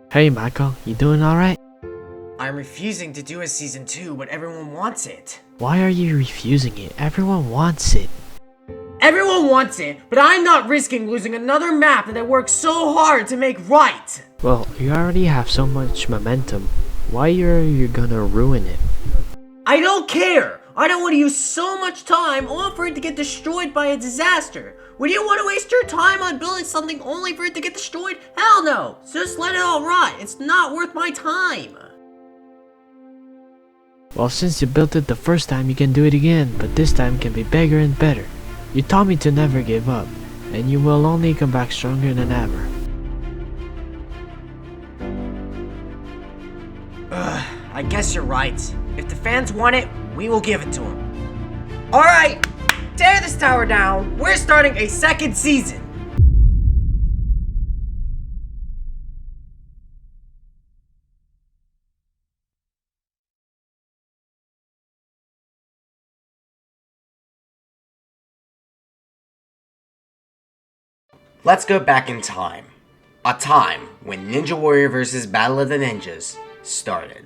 Hey Michael, you doing alright? I'm refusing to do a season 2, but everyone wants it. Why are you refusing it? Everyone wants it. Everyone wants it, but I'm not risking losing another map that I worked so hard to make right. Well, you already have so much momentum. Why are you gonna ruin it? I don't care. I don't want to use so much time only for it to get destroyed by a disaster. Would you want to waste your time on building something only for it to get destroyed? Hell no. Just let it all rot. It's not worth my time. Well, since you built it the first time, you can do it again, but this time can be bigger and better. You taught me to never give up, and you will only come back stronger than ever. I guess you're right. If the fans want it, we will give it to them. Alright, tear this tower down. We're starting a second season. Let's go back in time. A time when Ninja Warrior vs. Battle of the Ninjas started.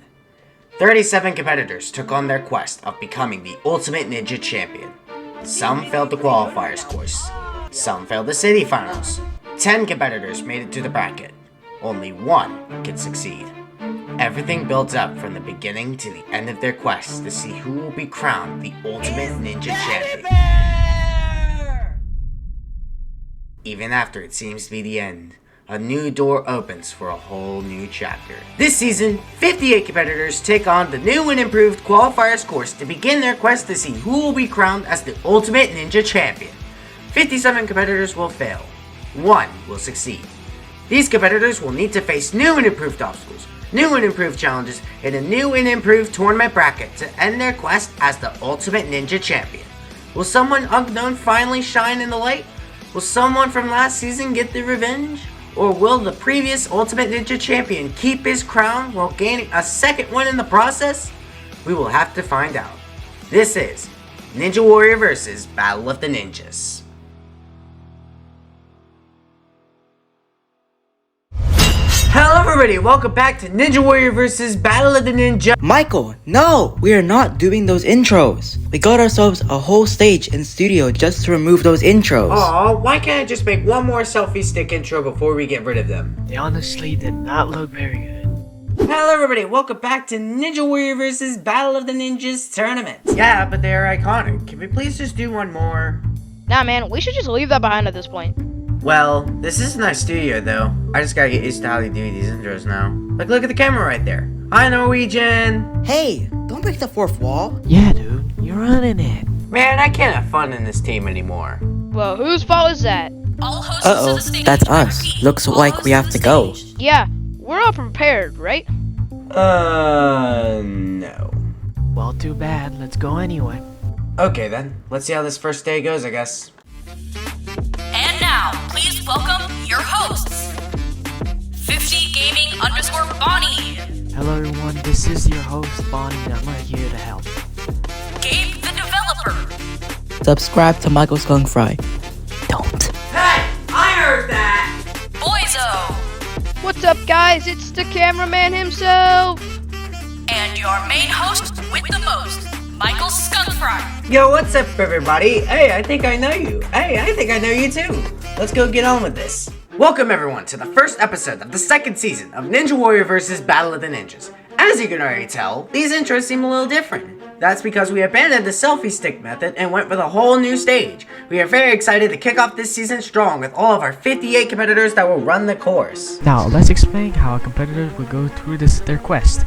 37 competitors took on their quest of becoming the Ultimate Ninja Champion. Some failed the qualifiers course. Some failed the city finals. 10 competitors made it to the bracket. Only one could succeed. Everything builds up from the beginning to the end of their quest to see who will be crowned the Ultimate Ninja Champion. Even after it seems to be the end, a new door opens for a whole new chapter. This season, 58 competitors take on the new and improved qualifiers course to begin their quest to see who will be crowned as the Ultimate Ninja Champion. 57 competitors will fail. 1 will succeed. These competitors will need to face new and improved obstacles, new and improved challenges, and a new and improved tournament bracket to end their quest as the Ultimate Ninja Champion. Will someone unknown finally shine in the light? Will someone from last season get the revenge? Or will the previous Ultimate Ninja Champion keep his crown while gaining a second one in the process? We will have to find out. This is Ninja Warrior vs. Battle of the Ninjas. Hello everybody, welcome back to Ninja Warrior vs. Battle of the Ninja. Michael, no! We are not doing those intros. We got ourselves a whole stage in studio just to remove those intros. Aw, why can't I just make one more selfie stick intro before we get rid of them? They honestly did not look very good. Hello everybody, welcome back to Ninja Warrior vs. Battle of the Ninjas tournament. Yeah, but they're iconic. Can we please just do one more? Nah, man, we should just leave that behind at this point. Well, this is a nice studio though. I just gotta get used to how they do these intros now. Like, look at the camera right there. Hi, Norwegian! Hey, don't break the fourth wall. Yeah, dude, you're running it. Man, I can't have fun in this team anymore. Well, whose fault is that? Uh-oh, that's us. Looks like we have to go. Yeah, we're all prepared, right? No. Well, too bad. Let's go anyway. Okay then, let's see how this first day goes, I guess. And now, please welcome your hosts, 50 Gaming _ Bonnie, Hello everyone, this is your host Bonnie and I'm right here to help. Gabe the Developer, Subscribe to Michael's Kung Fry. Don't. Hey! I heard that! Boyzo, What's up, guys? It's the cameraman himself. and your main host with the most, Michael Skunkfry. Yo, what's up everybody? Hey, I think I know you. Hey, I think I know you too. Let's go get on with this. Welcome everyone to the first episode of the second season of Ninja Warrior vs. Battle of the Ninjas. As you can already tell, these intros seem a little different. That's because we abandoned the selfie stick method and went with a whole new stage. We are very excited to kick off this season strong with all of our 58 competitors that will run the course. Now, let's explain how our competitors will go through their quest.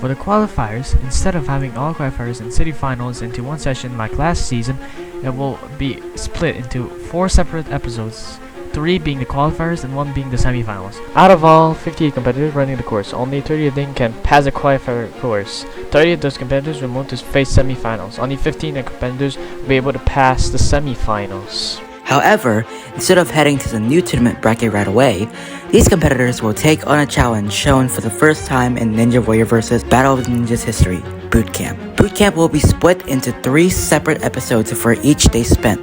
For the qualifiers, instead of having all qualifiers and city finals into one session like last season, it will be split into 4 separate episodes, 3 being the qualifiers and 1 being the semifinals. Out of all 58 competitors running the course, only 30 of them can pass the qualifier course. 30 of those competitors will move to face semifinals. Only 15 of the competitors will be able to pass the semifinals. However, instead of heading to the new tournament bracket right away, these competitors will take on a challenge shown for the first time in Ninja Warrior vs. Battle of the Ninjas history, Boot Camp. Boot Camp will be split into 3 separate episodes for each day spent.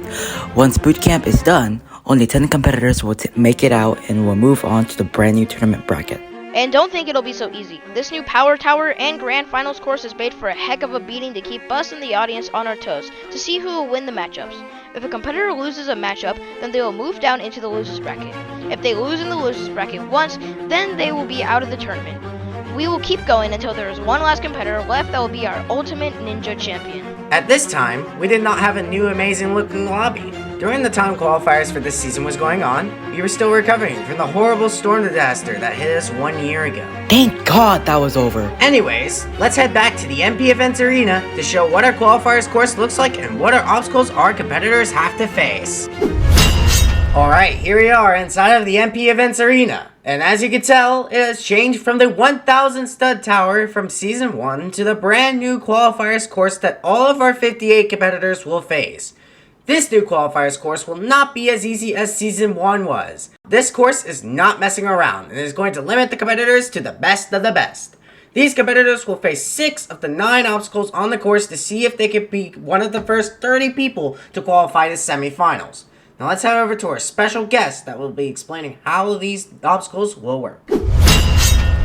Once Boot Camp is done, only 10 competitors will make it out and will move on to the brand new tournament bracket. And don't think it'll be so easy. This new Power Tower and Grand Finals course is made for a heck of a beating to keep us and the audience on our toes to see who will win the matchups. If a competitor loses a matchup, then they will move down into the losers bracket. If they lose in the losers bracket once, then they will be out of the tournament. We will keep going until there is one last competitor left that will be our ultimate ninja champion. At this time, we did not have a new amazing looking lobby. During the time qualifiers for this season was going on, we were still recovering from the horrible storm disaster that hit us 1 year ago. Thank God that was over. Anyways, let's head back to the MP Events Arena to show what our qualifiers course looks like and what our obstacles our competitors have to face. Alright, here we are inside of the MP Events Arena. And as you can tell, it has changed from the 1000 stud tower from Season 1 to the brand new qualifiers course that all of our 58 competitors will face. This new qualifiers course will not be as easy as Season 1 was. This course is not messing around and is going to limit the competitors to the best of the best. These competitors will face 6 of the 9 obstacles on the course to see if they can be one of the first 30 people to qualify to semifinals. Now let's head over to our special guest that will be explaining how these obstacles will work.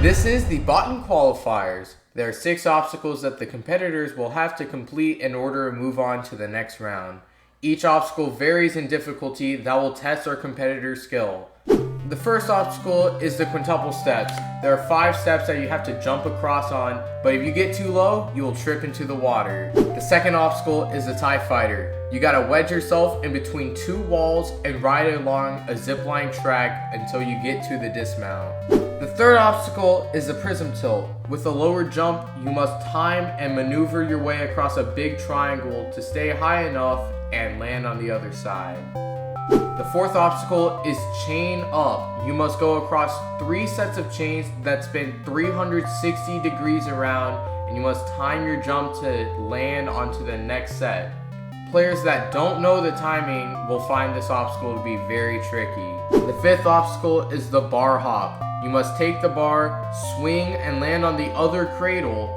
This is the bottom qualifiers. There are 6 obstacles that the competitors will have to complete in order to move on to the next round. Each obstacle varies in difficulty that will test our competitor's skill. The first obstacle is the quintuple steps. There are 5 steps that you have to jump across on, but if you get too low, you will trip into the water. The second obstacle is the TIE Fighter. You gotta wedge yourself in between 2 walls and ride along a zipline track until you get to the dismount. The third obstacle is the prism tilt. With a lower jump, you must time and maneuver your way across a big triangle to stay high enough and land on the other side. The fourth obstacle is chain up. You must go across 3 sets of chains that spin 360 degrees around, and you must time your jump to land onto the next set. Players that don't know the timing will find this obstacle to be very tricky. The fifth obstacle is the bar hop. You must take the bar, swing, and land on the other cradle.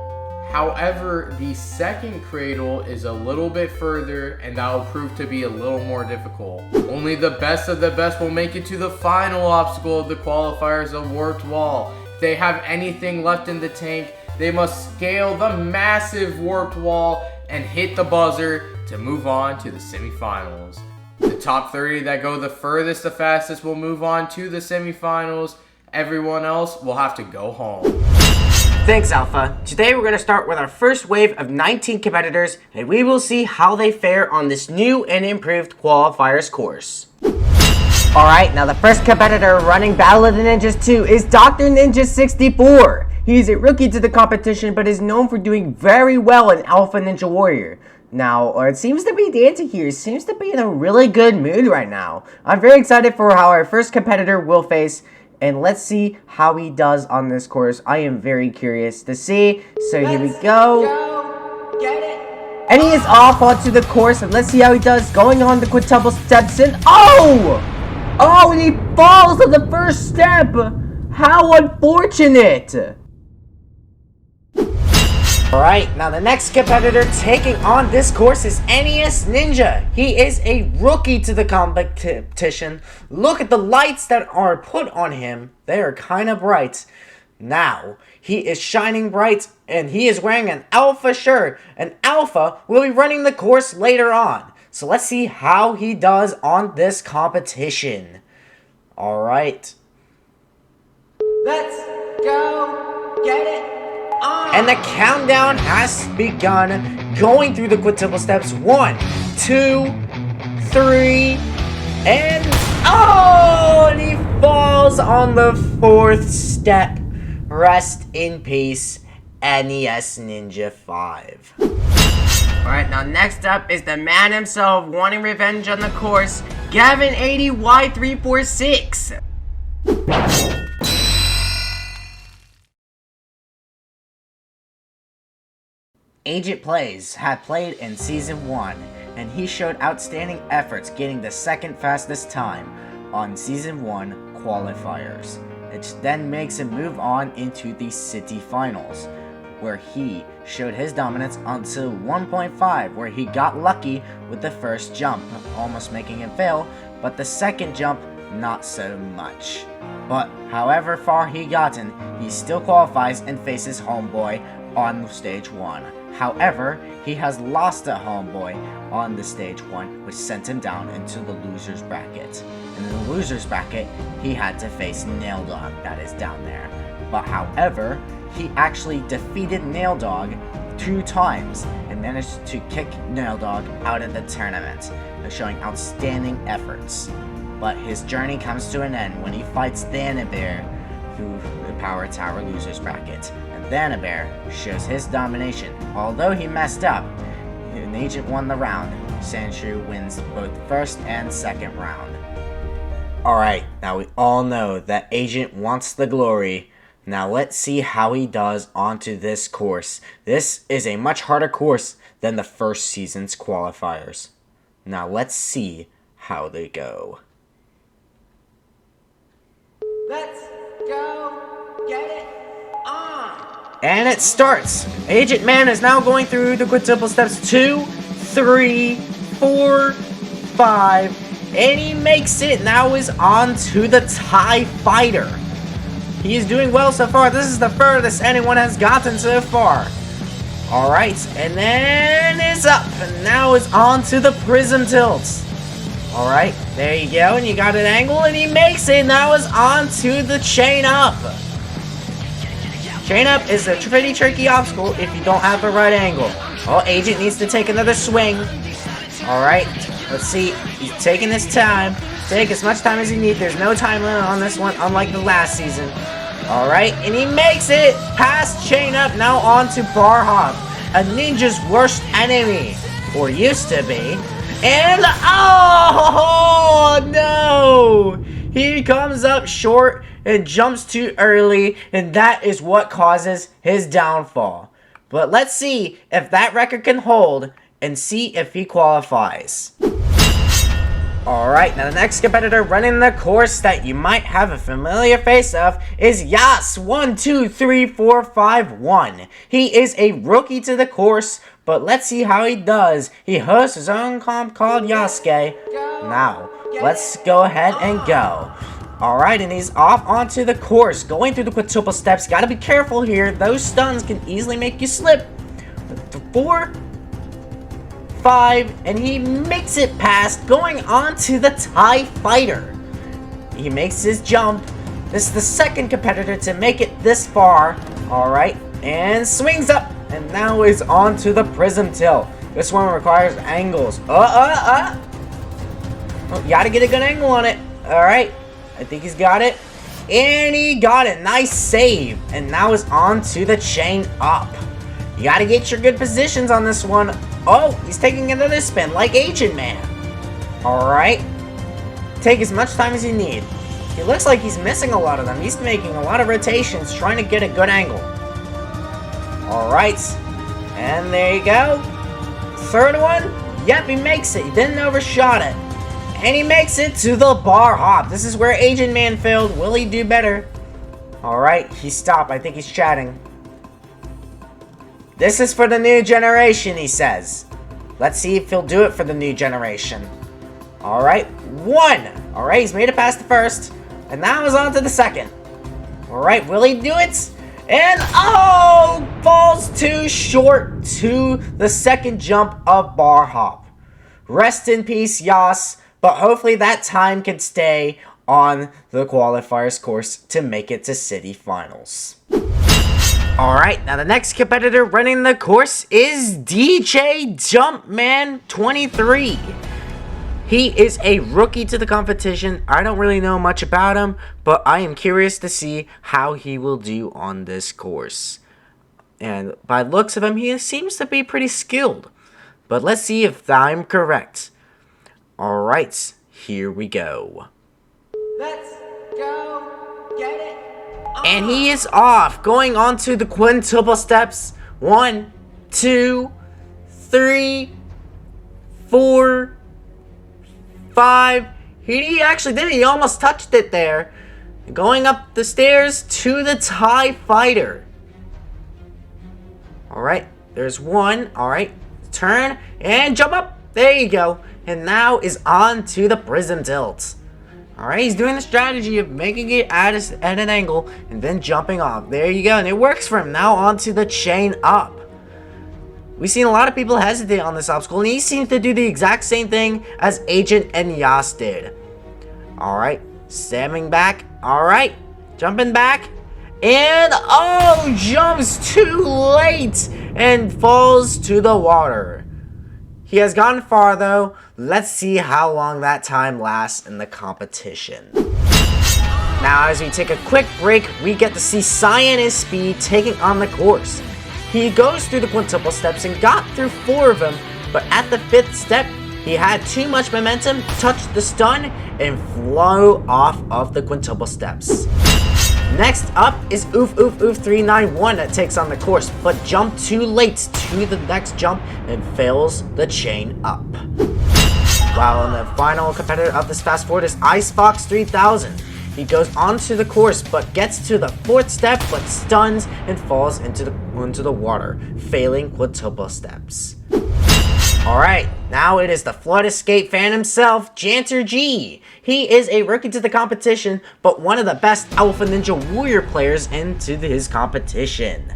However, the second cradle is a little bit further, and that will prove to be a little more difficult. Only the best of the best will make it to the final obstacle of the qualifiers, a warped wall. If they have anything left in the tank, they must scale the massive warped wall and hit the buzzer to move on to the semifinals. The top 30 that go the furthest the fastest will move on to the semifinals. Everyone else will have to go home. Thanks, Alpha. Today we're going to start with our first wave of 19 competitors, and we will see how they fare on this new and improved qualifiers course. Alright, now the first competitor running Battle of the Ninjas 2 is Dr. Ninja 64. He is a rookie to the competition, but is known for doing very well in Alpha Ninja Warrior. Now, it seems to be dancing here. He seems to be in a really good mood right now. I'm very excited for how our first competitor will face, and let's see how he does on this course. I am very curious to see. So here we go. Get it. And he is off onto the course, and let's see how he does going on the quintuple steps in. Oh! Oh, and he falls on the first step. How unfortunate. Alright, now the next competitor taking on this course is NES Ninja. He is a rookie to the competition. Look at the lights that are put on him. They are kind of bright. Now, he is shining bright and he is wearing an Alpha shirt. And Alpha will be running the course later on. So let's see how he does on this competition. Alright. Let's go get it. And the countdown has begun, going through the quintuple steps. 1, 2, 3, and oh! And he falls on the 4th step. Rest in peace, NES Ninja 5. Alright, now next up is the man himself wanting revenge on the course, Gavin80Y346. Agent Plays had played in Season 1, and he showed outstanding efforts getting the second fastest time on Season 1 qualifiers, which then makes him move on into the City Finals, where he showed his dominance until 1.5, where he got lucky with the first jump, almost making him fail, but the second jump not so much. But however far he gotten, he still qualifies and faces Homeboy on stage 1. However, he has lost a Homeboy on the stage 1, which sent him down into the loser's bracket. And in the loser's bracket, he had to face Nail Dog, that is down there. But however, he actually defeated Nail Dog 2 times and managed to kick Nail Dog out of the tournament, showing outstanding efforts. But his journey comes to an end when he fights Thanabear through the Power Tower Losers Bracket. And Thanabear shows his domination. Although he messed up, an agent won the round. Sandshrew wins both first and second round. Alright, now we all know that Agent wants the glory. Now let's see how he does onto this course. This is a much harder course than the first season's qualifiers. Now let's see how they go. Let's go get it on! And it starts! Agent Man is now going through the quintuple steps 2, 3, 4, 5, and he makes it. Now is on to the TIE Fighter. He is doing well so far. This is the furthest anyone has gotten so far. Alright, and then it's up, and now it's on to the Prism Tilts. Alright, there you go, and you got an angle, and he makes it. Now it's on to the Chain Up. Chain Up is a pretty tricky obstacle if you don't have the right angle. Oh, Agent needs to take another swing. Alright, let's see. He's taking his time. Take as much time as you need. There's no time limit on this one, unlike the last season. Alright, and he makes it past Chain Up. Now on to Bar Hop, a ninja's worst enemy, or used to be. And oh no! He comes up short and jumps too early, and that is what causes his downfall. But let's see if that record can hold and see if he qualifies. Alright, now the next competitor running the course that you might have a familiar face of is Yas1234551. He is a rookie to the course, but let's see how he does. He hosts his own comp called Yasuke. Now, let's go ahead and go. Alright, and he's off onto the course, going through the quintuple steps. Gotta be careful here. Those stuns can easily make you slip. 4, 5, and he makes it past, going on to the TIE Fighter. He makes his jump. This is the second competitor to make it this far. Alright, and swings up, and now is on to the Prism Tilt. This one requires angles. Well, you gotta get a good angle on it. Alright, I think he's got it. And he got it. Nice save. And now is on to the Chain Up. You gotta get your good positions on this one. Oh, he's taking another spin like Agent Man. Alright. Take as much time as you need. He looks like he's missing a lot of them. He's making a lot of rotations, trying to get a good angle. Alright. And there you go. Third one. Yep, he makes it. He didn't overshot it. And he makes it to the Bar Hop. This is where Agent Man failed. Will he do better? Alright, he stopped. I think he's chatting. This is for the new generation, he says. Let's see if he'll do it for the new generation. Alright, 1. Alright, he's made it past the first. And now he's on to the second. Alright, will he do it? And oh! Falls too short to the second jump of Bar Hop. Rest in peace, Yas. But hopefully that time can stay on the qualifiers course to make it to city finals. Alright, now the next competitor running the course is DJ Jumpman23. He is a rookie to the competition. I don't really know much about him, but I am curious to see how he will do on this course. And by the looks of him, he seems to be pretty skilled. But let's see if I'm correct. Alright, here we go. Let's go get it. And he is off, going on to the quintuple steps. 1, 2, 3, 4, 5. He actually did it. He almost touched it there. Going up the stairs to the TIE Fighter. Alright, there's 1. Alright, turn and jump up. There you go. And now is on to the Prism Tilt. Alright, he's doing the strategy of making it at an angle and then jumping off. There you go, and it works for him. Now onto the chain up. We've seen a lot of people hesitate on this obstacle, and he seems to do the exact same thing as Agent and Yas did. Alright, standing back. Alright, jumping back. And, oh, jumps too late and falls to the water. He has gone far, though. Let's see how long that time lasts in the competition. Now, as we take a quick break, we get to see Cyan and Speed taking on the course. He goes through the quintuple steps and got through 4 of them, but at the 5th step, he had too much momentum, touched the stun, and flew off of the quintuple steps. Next up is Oof Oof Oof 391 that takes on the course, but jumped too late to the next jump and fails the chain up. While the final competitor of this fast forward is Icebox 3000. He goes onto the course, but gets to the 4th step, but stuns and falls into the water, failing quintuple steps. Alright, now it is the Flood Escape fan himself, Janter G. He is a rookie to the competition, but one of the best Alpha Ninja Warrior players into his competition.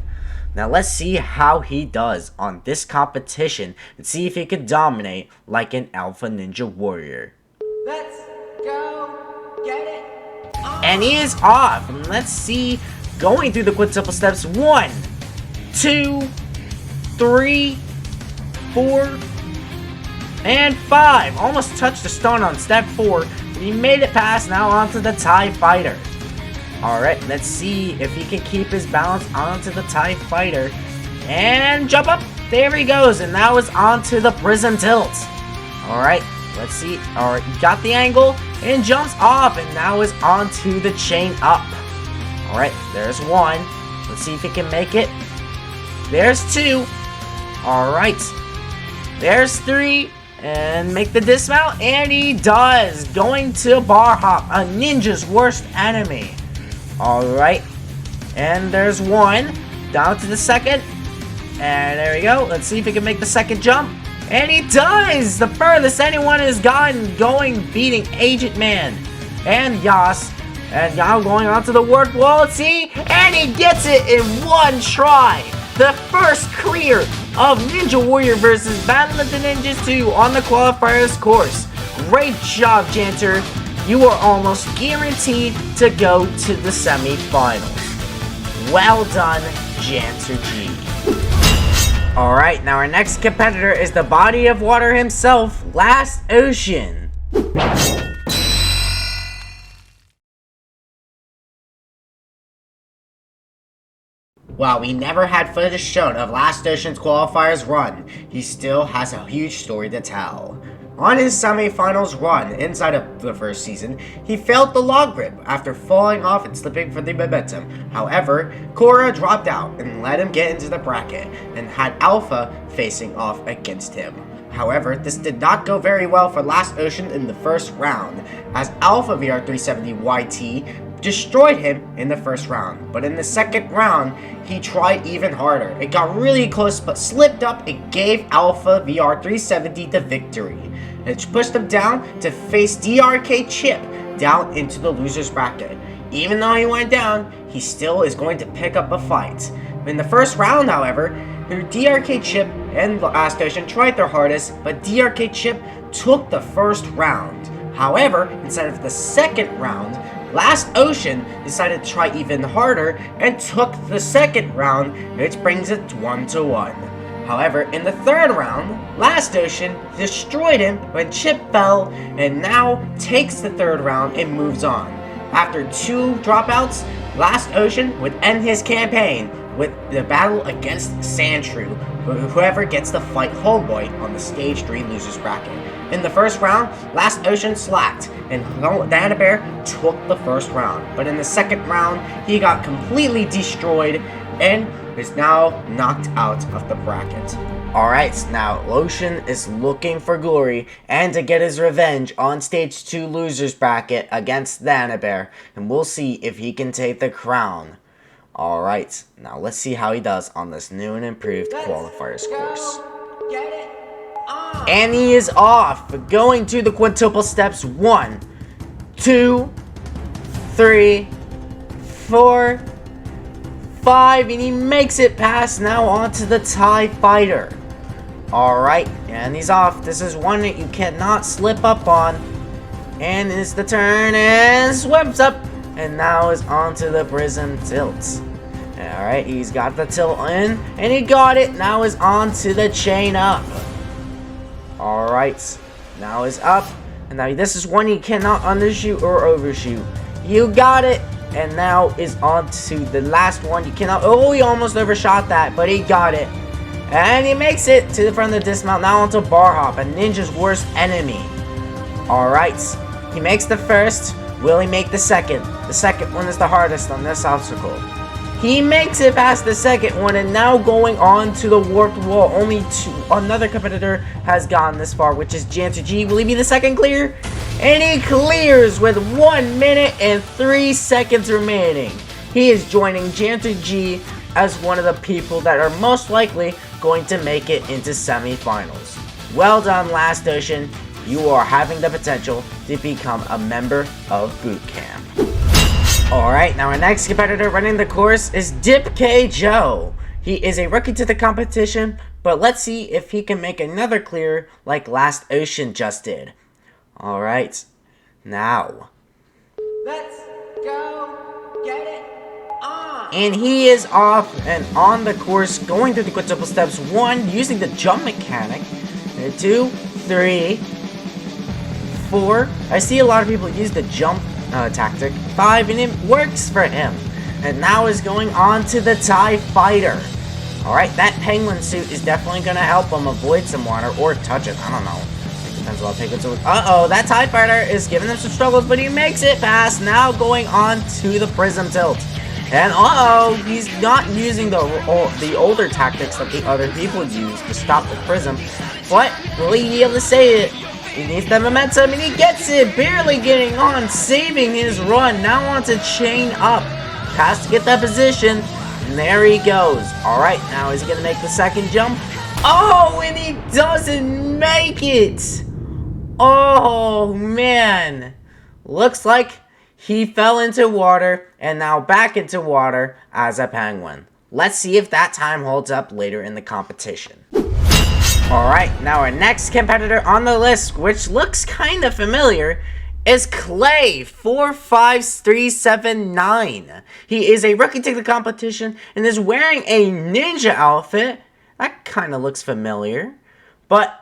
Now let's see how he does on this competition and see if he can dominate like an Alpha Ninja Warrior. Let's go get it. And he is off. And let's see, going through the quintuple steps. 1, 2, 3, 4, and 5. Almost touched the stun on step 4. But he made it past. Now onto the TIE Fighter. Alright, let's see if he can keep his balance onto the TIE Fighter. And jump up. There he goes. And now is onto the Prison Tilt. Alright, let's see. Alright, he got the angle and jumps off. And now is onto the chain up. Alright, there's 1. Let's see if he can make it. There's 2. Alright. There's 3. And make the dismount. And he does. Going to Bar Hop, a ninja's worst enemy. Alright. And there's 1. Down to the 2nd. And there we go. Let's see if he can make the 2nd jump. And he does! The furthest anyone has gotten, beating Agent Man and Yas. And now going on to the work wall, let's see. And he gets it in 1 try. The first clear of Ninja Warrior vs. Battle of the Ninjas 2 on the qualifiers course. Great job, Janter. You are almost guaranteed to go to the semi-finals. Well done, Janter G. Alright, now our next competitor is the body of water himself, Last Ocean. While we never had footage shown of Last Ocean's qualifiers run, he still has a huge story to tell. On his semi-finals run inside of the first season, he failed the log grip after falling off and slipping for the momentum. However, Korra dropped out and let him get into the bracket and had Alpha facing off against him. However, this did not go very well for Last Ocean in the first round, as Alpha VR370 YT destroyed him in the first round. But in the second round, he tried even harder. It got really close but slipped up and gave Alpha VR370 the victory. It pushed him down to face DRK Chip down into the loser's bracket. Even though he went down, he still is going to pick up a fight. In the first round, however, DRK Chip and Last Ocean tried their hardest, but DRK Chip took the first round. However, instead of the second round, Last Ocean decided to try even harder and took the second round, which brings it 1-1. However, in the third round, Last Ocean destroyed him when Chip fell and now takes the third round and moves on. After 2 dropouts, Last Ocean would end his campaign with the battle against Sandshrew, whoever gets to fight Homeboy on the Stage 3 losers bracket. In the first round, Last Ocean slacked, and Dana Bear took the first round. But in the second round, he got completely destroyed and is now knocked out of the bracket. Alright, now Ocean is looking for glory and to get his revenge on Stage 2 losers bracket against Dana Bear, and we'll see if he can take the crown. Alright, now let's see how he does on this new and improved qualifiers course. Get it on. And he is off, going to the quintuple steps. 1, 2, 3, 4, 5, and he makes it past. Now onto the TIE Fighter. Alright, and he's off. This is one that you cannot slip up on. And it's the turn, and sweeps up. And now is onto the Prism Tilt. Alright, he's got the tilt in, and he got it. Now is onto the chain up. Alright, now is up. And now this is one you cannot undershoot or overshoot. You got it. And now is on to the last one. You cannot. Oh, he almost overshot that, but he got it. And he makes it to the front of the dismount. Now onto bar hop, a ninja's worst enemy. Alright. He makes the first. Will he make the second? The second one is the hardest on this obstacle. He makes it past the second one, and now going on to the warped wall. Only another competitor has gotten this far, which is Janter G. Will he be the second clear? And he clears with 1 minute and 3 seconds remaining. He is joining Janter G as one of the people that are most likely going to make it into semifinals. Well done, Last Ocean. You are having the potential to become a member of Boot Camp. Alright, now our next competitor running the course is Dip K Joe. He is a rookie to the competition, but let's see if he can make another clear like Last Ocean just did. Alright, now. Let's go get it on. And he is off and on the course, going through the quintuple steps. 1, using the jump mechanic. 2, 3, 4. I see a lot of people use the jump tactic. 5, and it works for him. And now is going on to the TIE Fighter. Alright, that penguin suit is definitely going to help him avoid some water or touch it. I don't know. It depends on what penguins are. Uh-oh, that TIE Fighter is giving him some struggles, but he makes it past. Now going on to the Prism Tilt. And uh-oh, he's not using the older tactics that the other people use to stop the Prism. But will he be able to save it? He needs the momentum, and he gets it, barely getting on, saving his run. Now on to chain up. Has to get that position, and there he goes. Alright, now is he going to make the second jump? Oh, and he doesn't make it! Oh, man. Looks like he fell into water, and now back into water as a penguin. Let's see if that time holds up later in the competition. Alright, now our next competitor on the list, which looks kind of familiar, is Clay 45379. He is a rookie to the competition and is wearing a ninja outfit. That kind of looks familiar. But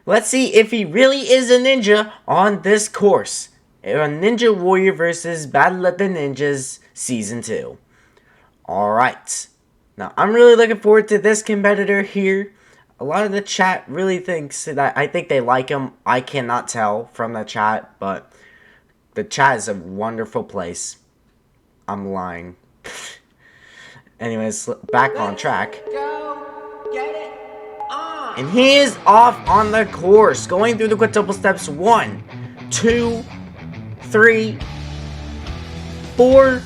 let's see if he really is a ninja on this course. A Ninja Warrior versus Battle of the Ninjas Season 2. Alright. Now, I'm really looking forward to this competitor here. A lot of the chat really thinks that I think they like him. I cannot tell from the chat, but the chat is a wonderful place. I'm lying. Anyways, back on track. Go get it on. And he is off on the course, going through the quintuple steps. 1, 2, 3, 4,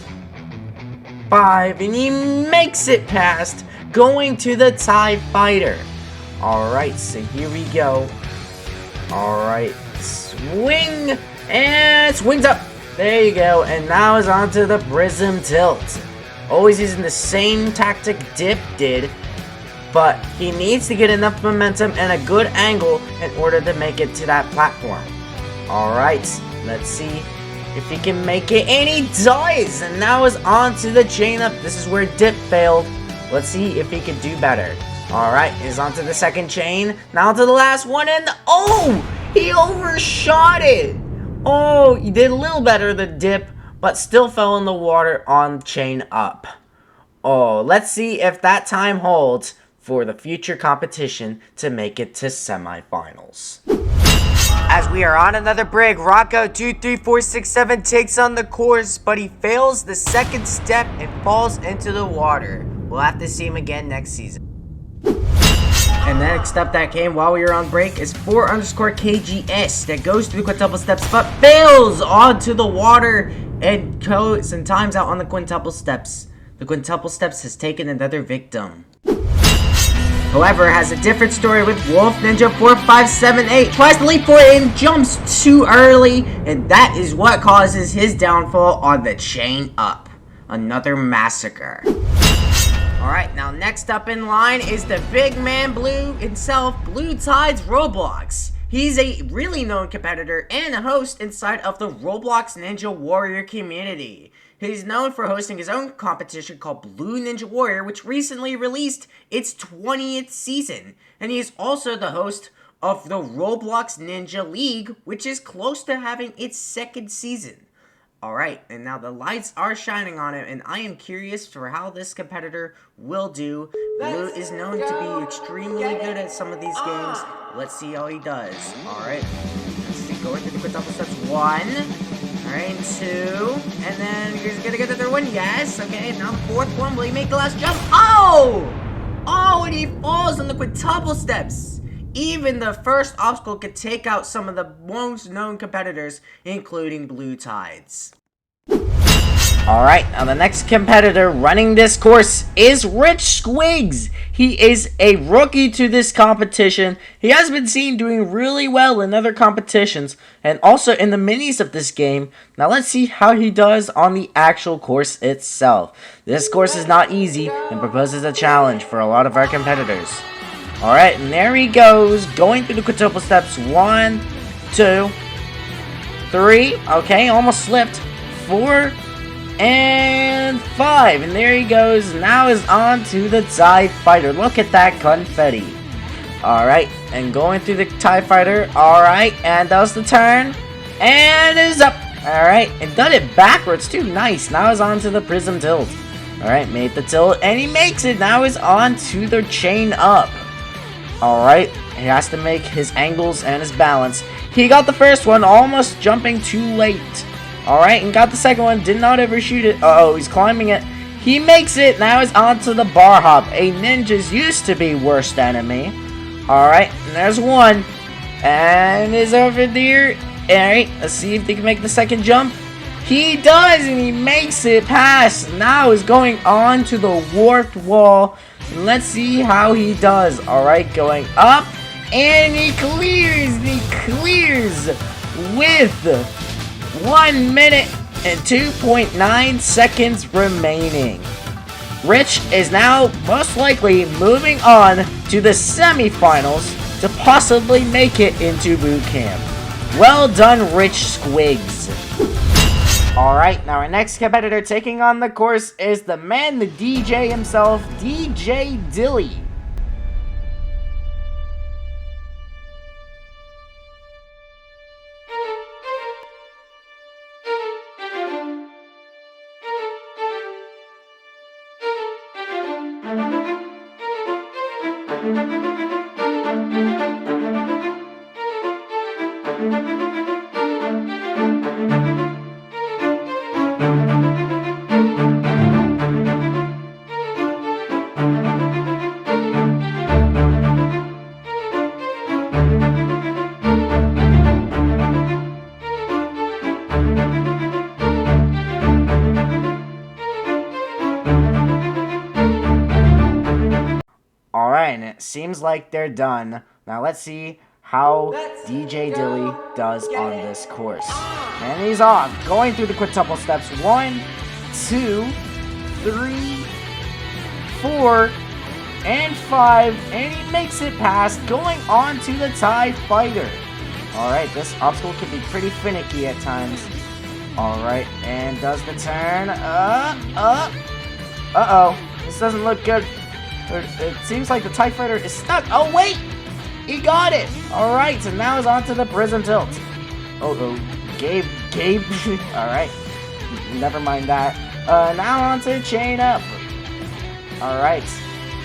5, and he makes it past, going to the TIE Fighter. Alright, so here we go. Alright, swing, and swings up. There you go, and now is on to the Prism Tilt. Always using the same tactic Dip did, but he needs to get enough momentum and a good angle in order to make it to that platform. Alright, let's see if he can make it, and he does, and now is on to the chain up. This is where Dip failed. Let's see if he can do better. Alright, he's on to the second chain, now to the last one, and oh, he overshot it. Oh, he did a little better than Dip, but still fell in the water on chain up. Oh, let's see if that time holds for the future competition to make it to semifinals. As we are on another break, Rocco23467 takes on the course, but he fails the second step and falls into the water. We'll have to see him again next season. And the next up that came while we were on break is 4_KGS that goes through quintuple steps but fails onto the water and goes and times out on the quintuple steps. The quintuple steps has taken another victim. however, has a different story with Wolf Ninja 4578. Tries to leap for it and jumps too early, and that is what causes his downfall on the chain up. Another massacre. Alright, now next up in line is the big man Blue himself, Blue Tides Roblox. He's a really known competitor and a host inside of the Roblox Ninja Warrior community. He's known for hosting his own competition called Blue Ninja Warrior, which recently released its 20th season. And he is also the host of the Roblox Ninja League, which is close to having its second season. Alright, and now the lights are shining on him, and I am curious for how this competitor will do. Blue is known to be extremely good at some of these games. Let's see how he does. Alright, let's see, going through the quintuple steps. 1, alright, 2, and then he's gonna get the third one. Yes, okay, now the fourth one. Will he make the last jump? Oh! Oh, and he falls on the quintuple steps. Even the first obstacle could take out some of the most known competitors, including Blue Tides. Alright, now the next competitor running this course is Rich Squigs. He is a rookie to this competition. He has been seen doing really well in other competitions, and also in the minis of this game. Now let's see how he does on the actual course itself. This course is not easy, and proposes a challenge for a lot of our competitors. Alright, and there he goes, going through the quintuple steps. 1, 2, 3, okay, almost slipped. 4, and 5, and there he goes. Now is on to the TIE Fighter. Look at that confetti. Alright, and going through the TIE Fighter. Alright, and does the turn, and is up. Alright, and done it backwards too. Nice. Now is on to the Prism Tilt. Alright, made the tilt, and he makes it. Now is on to the chain up. Alright, he has to make his angles and his balance. He got the first one, almost jumping too late. Alright, and got the second one, did not overshoot it. Uh-oh, he's climbing it. He makes it, now he's onto the bar hop. A ninja's used to be worst enemy. Alright, and there's one. And is over there. Alright, let's see if they can make the second jump. He does, and he makes it past. Now he's going on to the warped wall. Let's see how he does. Alright, going up, and he clears with 1 minute and 2.9 seconds remaining. Rich is now most likely moving on to the semifinals to possibly make it into boot camp. Well done, Rich Squigs. Alright, now our next competitor taking on the course is the man, the DJ himself, DJ Dilly. Alright, and it seems like they're done. Now let's see how DJ Dilly does on this course. And he's off, going through the quintuple steps. 1, 2, 3, 4, and 5. And he makes it past, going on to the TIE Fighter. Alright, this obstacle can be pretty finicky at times. Alright, and does the turn. Uh-oh. This doesn't look good. It seems like the TIE Fighter is stuck. Oh, wait! He got it! Alright, so now he's on to the Prism Tilt. Oh, Gabe. Alright. Never mind that. Now on to Chain Up. Alright.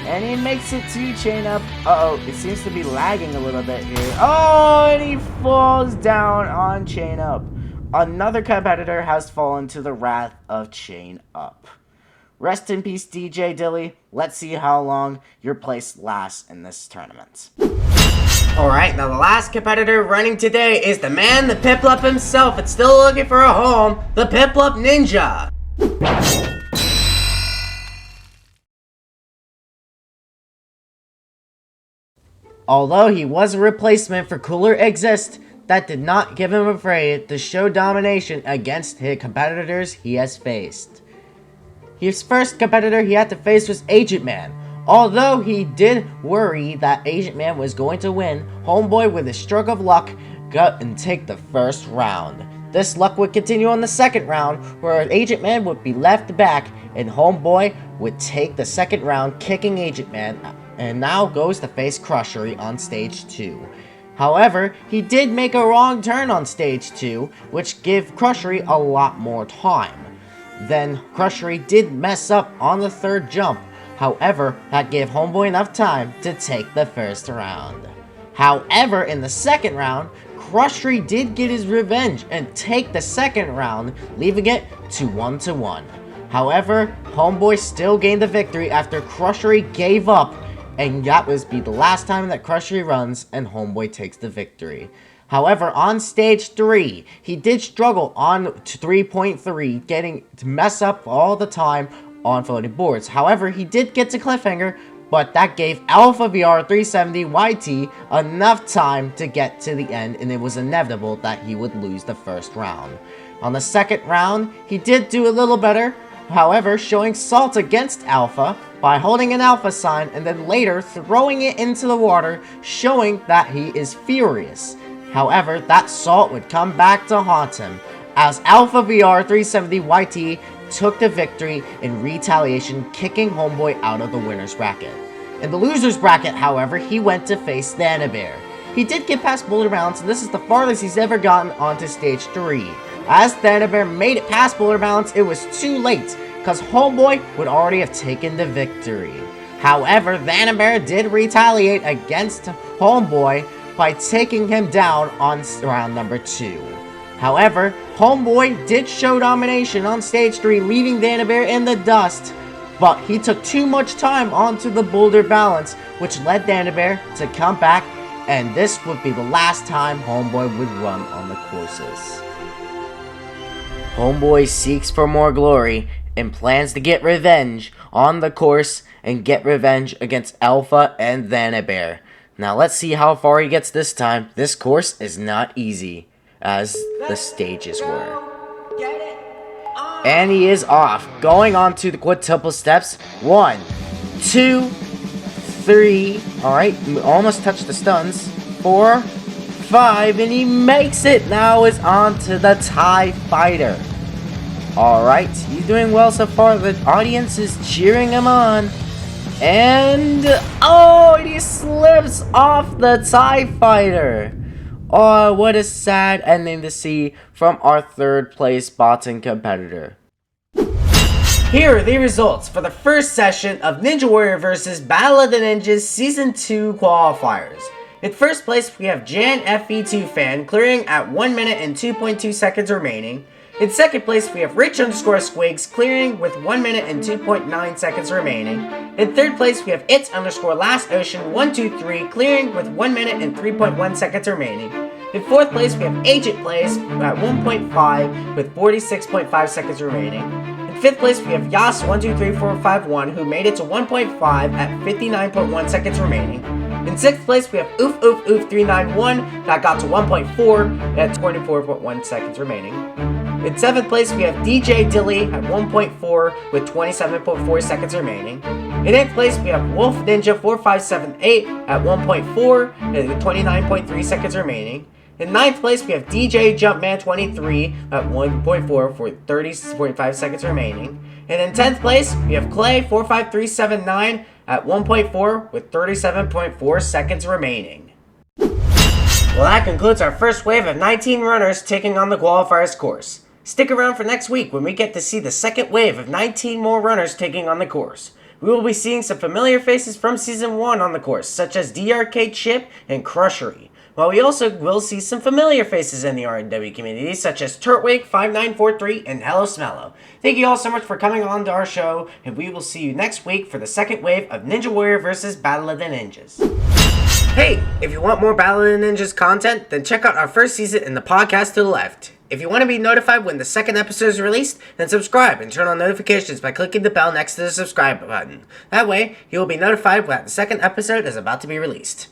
And he makes it to Chain Up. Uh-oh, it seems to be lagging a little bit here. Oh, and he falls down on Chain Up. Another competitor has fallen to the wrath of Chain Up. Rest in peace, DJ Dilly. Let's see how long your place lasts in this tournament. Alright, now the last competitor running today is the man, the Piplup himself. It's still looking for a home, the Piplup Ninja. Although he was a replacement for Cooler Exist, that did not give him a afraid to show domination against his competitors he has faced. His first competitor he had to face was Agent Man. Although he did worry that Agent Man was going to win, Homeboy with a stroke of luck got and take the first round. This luck would continue on the second round, where Agent Man would be left back and Homeboy would take the second round, kicking Agent Man, and now goes to face Crushery on stage 2. However, he did make a wrong turn on stage 2, which gave Crushery a lot more time. Then Crushery did mess up on the third jump. However, that gave Homeboy enough time to take the first round. However, in the second round, Crushery did get his revenge and take the second round, leaving it to 1-1. However, Homeboy still gained the victory after Crushery gave up, and that was the last time that Crushery runs and Homeboy takes the victory. However, on stage 3, he did struggle on 3.3, getting to mess up all the time on floating boards. However, he did get to Cliffhanger, but that gave Alpha VR 370 YT enough time to get to the end, and it was inevitable that he would lose the first round. On the second round, he did do a little better, however, showing Salt against Alpha by holding an Alpha sign and then later throwing it into the water, showing that he is furious. However, that Salt would come back to haunt him, as Alpha VR 370 YT took the victory in retaliation, kicking Homeboy out of the winner's bracket. In the loser's bracket, however, he went to face Thanabear. He did get past Boulder Balance, and this is the farthest he's ever gotten onto stage 3. As Thanabear made it past Boulder Balance, it was too late, because Homeboy would already have taken the victory. However, Thanabear did retaliate against Homeboy by taking him down on round number 2. However, Homeboy did show domination on stage 3, leaving Thanabear in the dust, but he took too much time onto the Boulder Balance, which led Thanabear to come back, and this would be the last time Homeboy would run on the courses. Homeboy seeks for more glory and plans to get revenge on the course and get revenge against Alpha and Thanabear. Now let's see how far he gets this time. This course is not easy, as the stages were. And he is off, going on to the quintuple steps. 1, 2, 3. Alright, almost touched the stuns. 4, 5, and he makes it. Now is on to the TIE Fighter. Alright, he's doing well so far. The audience is cheering him on. And, oh, he slips off the TIE Fighter. Oh, what a sad ending to see from our third place bottom competitor. Here are the results for the first session of Ninja Warrior vs. Battle of the Ninjas Season 2 qualifiers. In first place, we have Jan FE2 Fan clearing at 1 minute and 2.2 seconds remaining. In second place, we have Rich_Squigs clearing with 1 minute and 2.9 seconds remaining. In third place, we have It's_Last Ocean 123 clearing with 1 minute and 3.1 seconds remaining. In fourth place, we have Agent Plays at 1.5 with 46.5 seconds remaining. In fifth place, we have Yas123451 who made it to 1.5 at 59.1 seconds remaining. In sixth place, we have Oof391 that got to 1.4 at 24.1 seconds remaining. In seventh place, we have DJ Dilly at 1.4 with 27.4 seconds remaining. In eighth place, we have Wolf Ninja 4578 at 1.4 and 29.3 seconds remaining. In ninth place, we have DJ Jumpman 23 at 1.4 for 30.5 seconds remaining. And in 10th place, we have Clay 45379 at 1.4 with 37.4 seconds remaining. Well, that concludes our first wave of 19 runners taking on the qualifiers course. Stick around for next week when we get to see the second wave of 19 more runners taking on the course. We will be seeing some familiar faces from Season 1 on the course, such as DRK Chip and Crushery, while we also will see some familiar faces in the RNW community, such as Turtwig5943 and Hello Smello. Thank you all so much for coming on to our show, and we will see you next week for the second wave of Ninja Warrior vs. Battle of the Ninjas. Hey, if you want more Battle of the Ninjas content, then check out our first season in the podcast to the left. If you want to be notified when the second episode is released, then subscribe and turn on notifications by clicking the bell next to the subscribe button. That way, you will be notified when the second episode is about to be released.